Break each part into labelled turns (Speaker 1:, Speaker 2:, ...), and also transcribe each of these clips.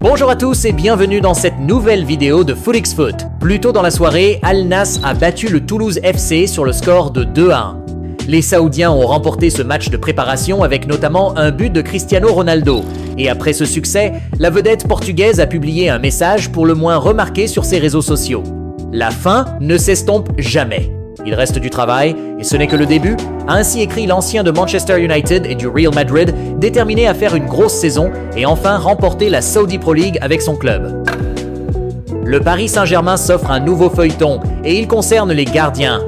Speaker 1: Bonjour à tous et bienvenue dans cette nouvelle vidéo de FootXFoot. Plus tôt dans la soirée, Al Nassr a battu le Toulouse FC sur le score de 2-1. Les Saoudiens ont remporté ce match de préparation avec notamment un but de Cristiano Ronaldo. Et après ce succès, la vedette portugaise a publié un message pour le moins remarqué sur ses réseaux sociaux. La fin ne s'estompe jamais. Il reste du travail, et ce n'est que le début, a ainsi écrit l'ancien de Manchester United et du Real Madrid, déterminé à faire une grosse saison et enfin remporter la Saudi Pro League avec son club. Le Paris Saint-Germain s'offre un nouveau feuilleton, et il concerne les gardiens.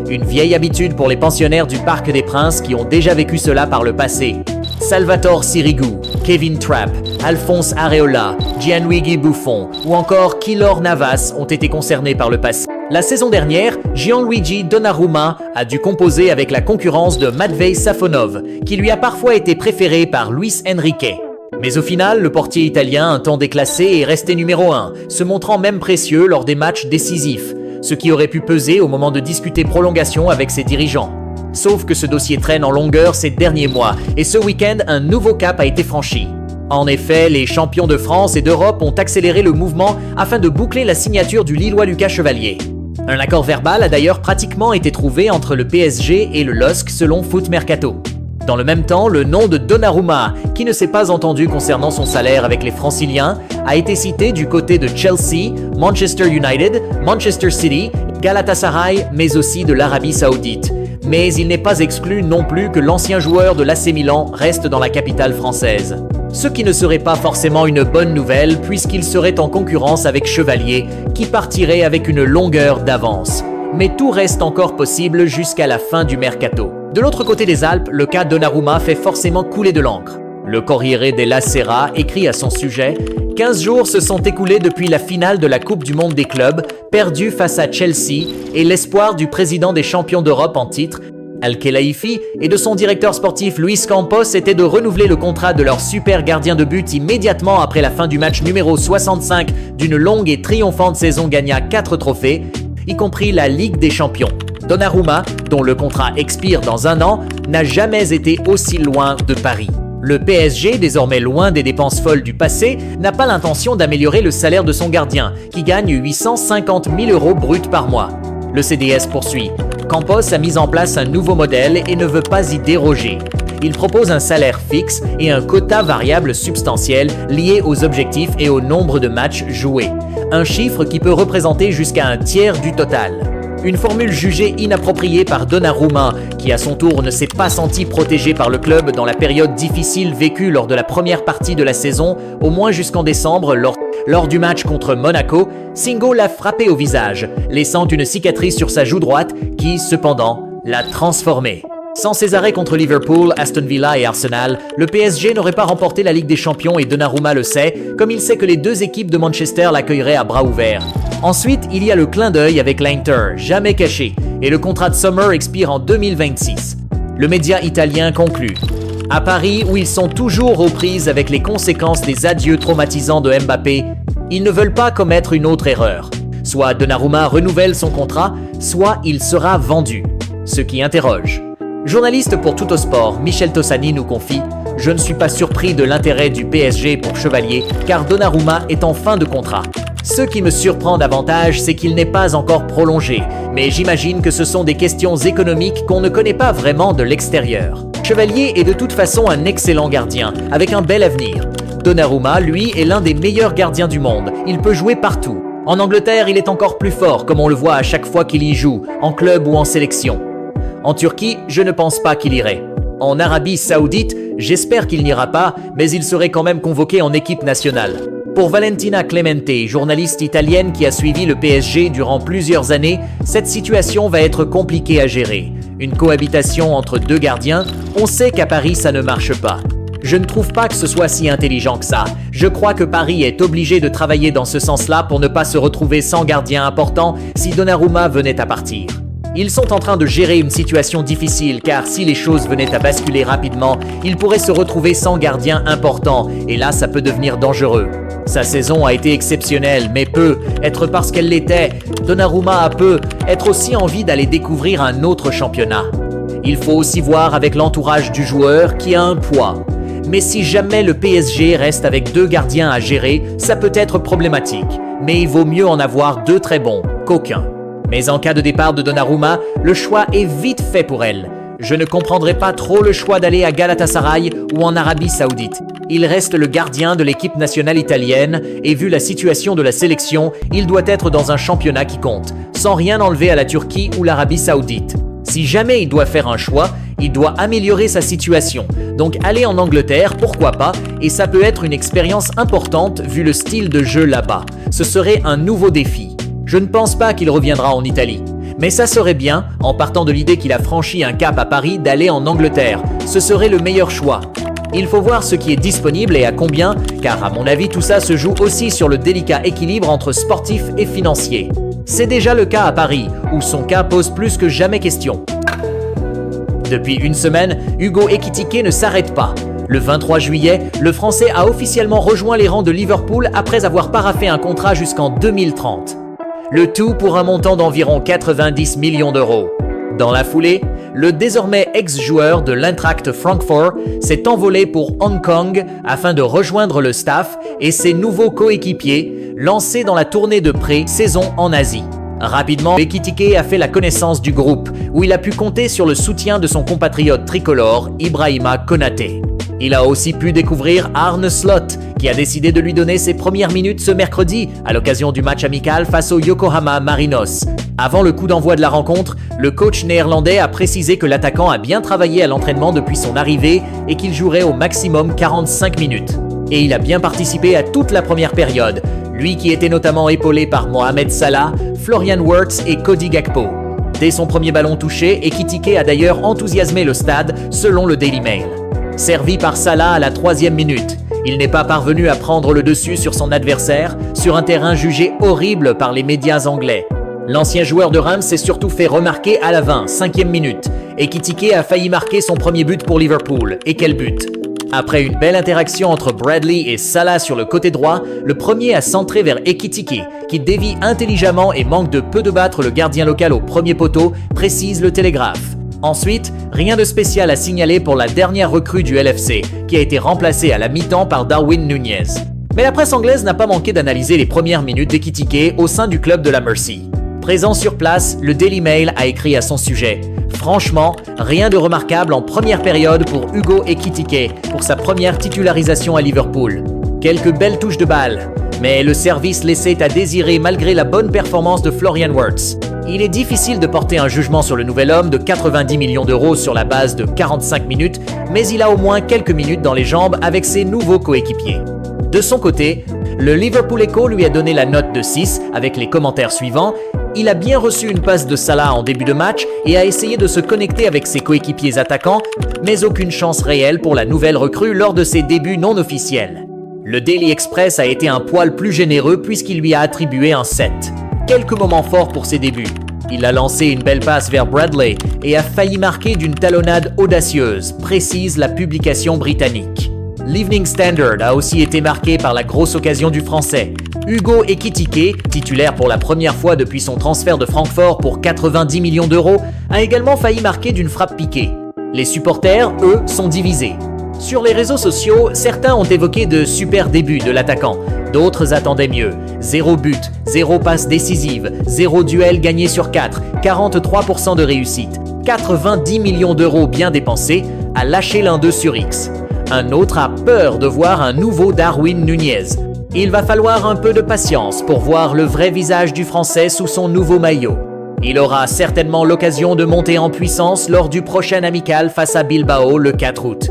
Speaker 1: Une vieille habitude pour les pensionnaires du Parc des Princes qui ont déjà vécu cela par le passé. Salvatore Sirigu, Kevin Trapp, Alphonse Areola, Gianluigi Buffon ou encore Keylor Navas ont été concernés par le passé. La saison dernière, Gianluigi Donnarumma a dû composer avec la concurrence de Matvei Safonov, qui lui a parfois été préféré par Luis Enrique. Mais au final, le portier italien, un temps déclassé, est resté numéro 1, se montrant même précieux lors des matchs décisifs, ce qui aurait pu peser au moment de discuter prolongation avec ses dirigeants. Sauf que ce dossier traîne en longueur ces derniers mois, et ce week-end, un nouveau cap a été franchi. En effet, les champions de France et d'Europe ont accéléré le mouvement afin de boucler la signature du Lillois Lucas Chevalier. Un accord verbal a d'ailleurs pratiquement été trouvé entre le PSG et le LOSC selon Foot Mercato. Dans le même temps, le nom de Donnarumma, qui ne s'est pas entendu concernant son salaire avec les Franciliens, a été cité du côté de Chelsea, Manchester United, Manchester City, Galatasaray, mais aussi de l'Arabie Saoudite. Mais il n'est pas exclu non plus que l'ancien joueur de l'AC Milan reste dans la capitale française. Ce qui ne serait pas forcément une bonne nouvelle puisqu'il serait en concurrence avec Chevalier, qui partirait avec une longueur d'avance. Mais tout reste encore possible jusqu'à la fin du mercato. De l'autre côté des Alpes, le cas Donnarumma fait forcément couler de l'encre. Le Corriere della Sera écrit à son sujet « 15 jours se sont écoulés depuis la finale de la Coupe du Monde des clubs, perdue face à Chelsea, et l'espoir du président des champions d'Europe en titre, Al-Khelaifi, et de son directeur sportif Luis Campos était de renouveler le contrat de leur super gardien de but immédiatement après la fin du match numéro 65 d'une longue et triomphante saison gagnant 4 trophées, y compris la Ligue des Champions. Donnarumma, dont le contrat expire dans 1 an, n'a jamais été aussi loin de Paris. Le PSG, désormais loin des dépenses folles du passé, n'a pas l'intention d'améliorer le salaire de son gardien, qui gagne 850 000 € bruts par mois. Le CDS poursuit. Campos a mis en place un nouveau modèle et ne veut pas y déroger. Il propose un salaire fixe et un quota variable substantiel lié aux objectifs et au nombre de matchs joués. Un chiffre qui peut représenter jusqu'à un tiers du total. Une formule jugée inappropriée par Donnarumma, qui à son tour ne s'est pas senti protégé par le club dans la période difficile vécue lors de la première partie de la saison, au moins jusqu'en décembre, lors du match contre Monaco, Singo l'a frappé au visage, laissant une cicatrice sur sa joue droite qui, cependant, l'a transformé. Sans ses arrêts contre Liverpool, Aston Villa et Arsenal, le PSG n'aurait pas remporté la Ligue des Champions et Donnarumma le sait, comme il sait que les deux équipes de Manchester l'accueilleraient à bras ouverts. Ensuite, il y a le clin d'œil avec l'Inter, jamais caché, et le contrat de Sommer expire en 2026. Le média italien conclut. À Paris, où ils sont toujours aux prises avec les conséquences des adieux traumatisants de Mbappé, ils ne veulent pas commettre une autre erreur. Soit Donnarumma renouvelle son contrat, soit il sera vendu. Ce qui interroge. Journaliste pour Tuttosport, Michel Tossani nous confie « Je ne suis pas surpris de l'intérêt du PSG pour Chevalier, car Donnarumma est en fin de contrat. Ce qui me surprend davantage, c'est qu'il n'est pas encore prolongé, mais j'imagine que ce sont des questions économiques qu'on ne connaît pas vraiment de l'extérieur. Chevalier est de toute façon un excellent gardien, avec un bel avenir. Donnarumma, lui, est l'un des meilleurs gardiens du monde, il peut jouer partout. En Angleterre, il est encore plus fort, comme on le voit à chaque fois qu'il y joue, en club ou en sélection. En Turquie, je ne pense pas qu'il irait. En Arabie Saoudite, j'espère qu'il n'ira pas, mais il serait quand même convoqué en équipe nationale. Pour Valentina Clemente, journaliste italienne qui a suivi le PSG durant plusieurs années, cette situation va être compliquée à gérer. Une cohabitation entre deux gardiens, on sait qu'à Paris ça ne marche pas. Je ne trouve pas que ce soit si intelligent que ça. Je crois que Paris est obligé de travailler dans ce sens-là pour ne pas se retrouver sans gardien important si Donnarumma venait à partir. Ils sont en train de gérer une situation difficile car si les choses venaient à basculer rapidement, ils pourraient se retrouver sans gardien important et là ça peut devenir dangereux. Sa saison a été exceptionnelle mais peut être parce qu'elle l'était. Donnarumma a peut être aussi envie d'aller découvrir un autre championnat. Il faut aussi voir avec l'entourage du joueur qui a un poids. Mais si jamais le PSG reste avec 2 gardiens à gérer, ça peut être problématique. Mais il vaut mieux en avoir 2 très bons qu'aucun. Mais en cas de départ de Donnarumma, le choix est vite fait pour elle. Je ne comprendrais pas trop le choix d'aller à Galatasaray ou en Arabie Saoudite. Il reste le gardien de l'équipe nationale italienne et vu la situation de la sélection, il doit être dans un championnat qui compte, sans rien enlever à la Turquie ou l'Arabie Saoudite. Si jamais il doit faire un choix, il doit améliorer sa situation. Donc aller en Angleterre, pourquoi pas, et ça peut être une expérience importante vu le style de jeu là-bas. Ce serait un nouveau défi. Je ne pense pas qu'il reviendra en Italie. Mais ça serait bien, en partant de l'idée qu'il a franchi un cap à Paris, d'aller en Angleterre. Ce serait le meilleur choix. Il faut voir ce qui est disponible et à combien, car à mon avis tout ça se joue aussi sur le délicat équilibre entre sportif et financier. C'est déjà le cas à Paris, où son cas pose plus que jamais question. Depuis une semaine, Hugo Ekitike ne s'arrête pas. Le 23 juillet, le Français a officiellement rejoint les rangs de Liverpool après avoir paraphé un contrat jusqu'en 2030. Le tout pour un montant d'environ 90 millions d'euros. Dans la foulée, le désormais ex-joueur de l'Eintracht Francfort s'est envolé pour Hong Kong afin de rejoindre le staff et ses nouveaux coéquipiers lancés dans la tournée de pré-saison en Asie. Rapidement, Ekitike a fait la connaissance du groupe où il a pu compter sur le soutien de son compatriote tricolore Ibrahima Konaté. Il a aussi pu découvrir Arne Slot, qui a décidé de lui donner ses premières minutes ce mercredi à l'occasion du match amical face au Yokohama Marinos. Avant le coup d'envoi de la rencontre, le coach néerlandais a précisé que l'attaquant a bien travaillé à l'entraînement depuis son arrivée et qu'il jouerait au maximum 45 minutes. Et il a bien participé à toute la première période, lui qui était notamment épaulé par Mohamed Salah, Florian Wirtz et Cody Gakpo. Dès son premier ballon touché, Ekitike a d'ailleurs enthousiasmé le stade, selon le Daily Mail. Servi par Salah à la 3e minute, il n'est pas parvenu à prendre le dessus sur son adversaire, sur un terrain jugé horrible par les médias anglais. L'ancien joueur de Reims s'est surtout fait remarquer à la 25e minute. Ekitike a failli marquer son premier but pour Liverpool. Et quel but! Après une belle interaction entre Bradley et Salah sur le côté droit, le premier a centré vers Ekitike, qui dévie intelligemment et manque de peu de battre le gardien local au premier poteau, précise le Télégraphe. Ensuite, rien de spécial à signaler pour la dernière recrue du LFC, qui a été remplacée à la mi-temps par Darwin Nunez. Mais la presse anglaise n'a pas manqué d'analyser les premières minutes d'Ekitike au sein du club de la Mercy. Présent sur place, le Daily Mail a écrit à son sujet « Franchement, rien de remarquable en première période pour Hugo Ekitike pour sa première titularisation à Liverpool. Quelques belles touches de balle, mais le service laissait à désirer malgré la bonne performance de Florian Wirtz. Il est difficile de porter un jugement sur le nouvel homme de 90 millions d'euros sur la base de 45 minutes, mais il a au moins quelques minutes dans les jambes avec ses nouveaux coéquipiers. De son côté, le Liverpool Echo lui a donné la note de 6 avec les commentaires suivants. Il a bien reçu une passe de Salah en début de match et a essayé de se connecter avec ses coéquipiers attaquants, mais aucune chance réelle pour la nouvelle recrue lors de ses débuts non officiels. Le Daily Express a été un poil plus généreux puisqu'il lui a attribué un 7. Quelques moments forts pour ses débuts. Il a lancé une belle passe vers Bradley et a failli marquer d'une talonnade audacieuse, précise la publication britannique. L'Evening Standard a aussi été marqué par la grosse occasion du Français. Hugo Ekitike, titulaire pour la première fois depuis son transfert de Francfort pour 90 millions d'euros, a également failli marquer d'une frappe piquée. Les supporters, eux, sont divisés. Sur les réseaux sociaux, certains ont évoqué de super débuts de l'attaquant. D'autres attendaient mieux. 0 but, 0 passe décisive, 0 duel gagné sur 4, 43% de réussite. 90 millions d'euros bien dépensés, a lâché l'un d'eux sur X. Un autre a peur de voir un nouveau Darwin Nunez. Il va falloir un peu de patience pour voir le vrai visage du Français sous son nouveau maillot. Il aura certainement l'occasion de monter en puissance lors du prochain amical face à Bilbao le 4 août.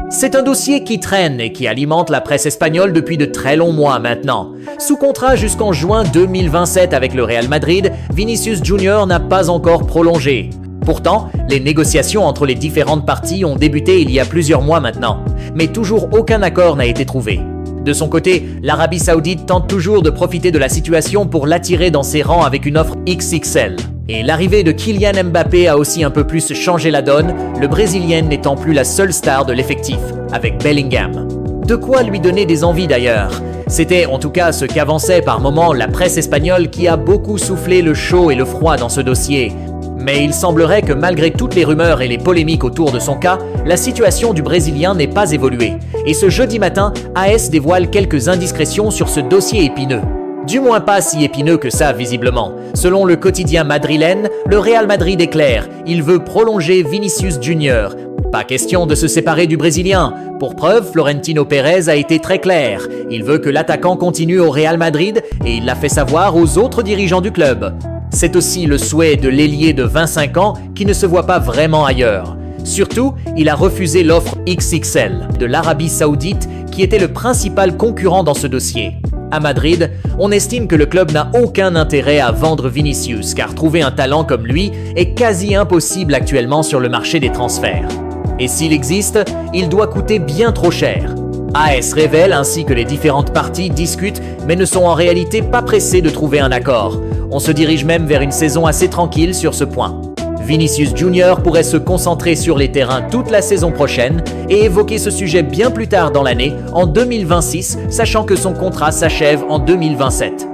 Speaker 1: C'est un dossier qui traîne et qui alimente la presse espagnole depuis de très longs mois maintenant. Sous contrat jusqu'en juin 2027 avec le Real Madrid, Vinicius Junior n'a pas encore prolongé. Pourtant, les négociations entre les différentes parties ont débuté il y a plusieurs mois maintenant, mais toujours aucun accord n'a été trouvé. De son côté, l'Arabie Saoudite tente toujours de profiter de la situation pour l'attirer dans ses rangs avec une offre XXL. Et l'arrivée de Kylian Mbappé a aussi un peu plus changé la donne, le Brésilien n'étant plus la seule star de l'effectif, avec Bellingham. De quoi lui donner des envies d'ailleurs. C'était en tout cas ce qu'avançait par moments la presse espagnole qui a beaucoup soufflé le chaud et le froid dans ce dossier. Mais il semblerait que malgré toutes les rumeurs et les polémiques autour de son cas, la situation du Brésilien n'ait pas évolué. Et ce jeudi matin, AS dévoile quelques indiscrétions sur ce dossier épineux. Du moins pas si épineux que ça, visiblement. Selon le quotidien madrilène, le Real Madrid est clair, il veut prolonger Vinicius Junior. Pas question de se séparer du Brésilien. Pour preuve, Florentino Pérez a été très clair. Il veut que l'attaquant continue au Real Madrid et il l'a fait savoir aux autres dirigeants du club. C'est aussi le souhait de l'ailier de 25 ans qui ne se voit pas vraiment ailleurs. Surtout, il a refusé l'offre XXL de l'Arabie Saoudite qui était le principal concurrent dans ce dossier. À Madrid, on estime que le club n'a aucun intérêt à vendre Vinicius car trouver un talent comme lui est quasi impossible actuellement sur le marché des transferts. Et s'il existe, il doit coûter bien trop cher. AS révèle ainsi que les différentes parties discutent mais ne sont en réalité pas pressées de trouver un accord. On se dirige même vers une saison assez tranquille sur ce point. Vinicius Junior pourrait se concentrer sur les terrains toute la saison prochaine et évoquer ce sujet bien plus tard dans l'année, en 2026, sachant que son contrat s'achève en 2027.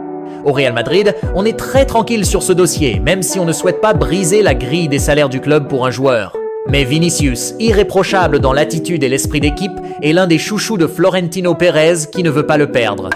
Speaker 1: Au Real Madrid, on est très tranquille sur ce dossier, même si on ne souhaite pas briser la grille des salaires du club pour un joueur. Mais Vinicius, irréprochable dans l'attitude et l'esprit d'équipe, est l'un des chouchous de Florentino Pérez qui ne veut pas le perdre.